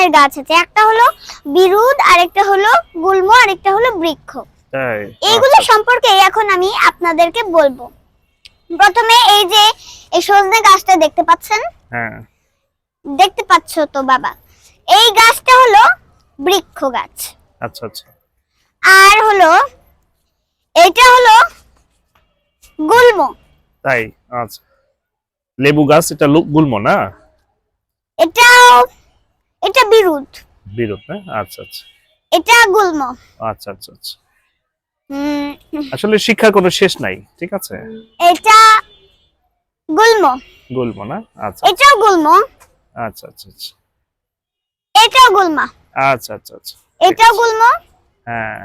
ধরনের গাছ আছে, একটা হলো বিরুৎ, আরেকটা হলো গুল্ম, আরেকটা হলো বৃক্ষ। তাই এইগুলো সম্পর্কে এখন আমি আপনাদেরকে বলবো। প্রথমে এই যে এই সজনে গাছটা দেখতে পাচ্ছেন, হ্যাঁ দেখতে পাচ্ছ তো বাবা, এই গাছটা হলো বৃক্ষ গাছ। আচ্ছা আচ্ছা আর হলো এটা হলো গুল্ম। তাই আচ্ছা, লেবু গাছ এটা গুল্ম না? এটা বিরুৎ, বিরোধ না? আচ্ছা আচ্ছা এটা গুল্ম। আচ্ছা আচ্ছা আচ্ছা। উম, আসলে শিক্ষার কোনো শেষ নাই, ঠিক আছে। এটা গুল্ম, গুল্ম না? আচ্ছা এটাও গুল্ম, আচ্ছা আচ্ছা আচ্ছা এটাও গুল্মা, আচ্ছা আচ্ছা আচ্ছা এটাও গুল্ম, হ্যাঁ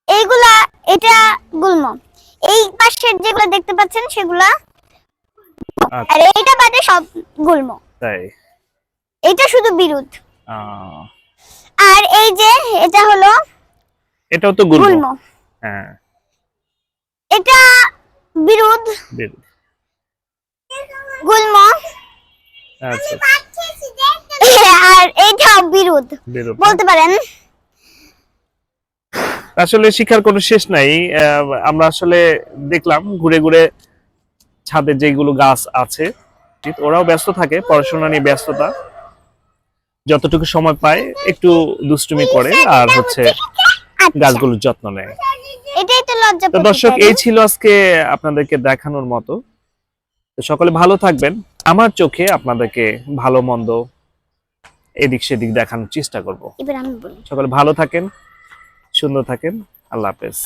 এইগুলা, এটা গুল্ম। এই পাশের যেগুলা দেখতে পাচ্ছেন সেগুলা, আচ্ছা আর এইটা বাদে সব গুল্ম। তাই এটা শুধু বিরুৎ। আহ, আর এই যে এটা হলো এটাও তো গুল্ম। গুল্ম, হ্যাঁ এটা বিরুৎ, বিরোধ। গুল্ম, আচ্ছা আর এইটাও বিরুৎ বিরোধ। বলতে পারেন। আসলে শিক্ষার কোনো শেষ নাই। আমরা আসলে দেখলাম ঘুরে ঘুরে ছাদে যেগুলো গাছ আছে, ওরাও ব্যস্ত থাকে, পড়াশোনা নিয়ে ব্যস্ততা, যতটুকু সময় পায় একটু দুষ্টুমি করে আর হচ্ছে আচ্ছা, গাছগুলোর যত্ন নেয়। এটাই তো লজ্জা তো পেতে দর্শক, চাই। এই ছিল আজকে আপনাদেরকে দেখানোর মতো। তো সকলে ভালো থাকবেন। আমার চোখে আপনাদেরকে ভালো মন্দ এদিক সেদিক দেখানোর চেষ্টা করব। এবার আমি বলি। সকলে ভালো থাকেন, সুন্দর থাকেন। আল্লাহ হাফেজ।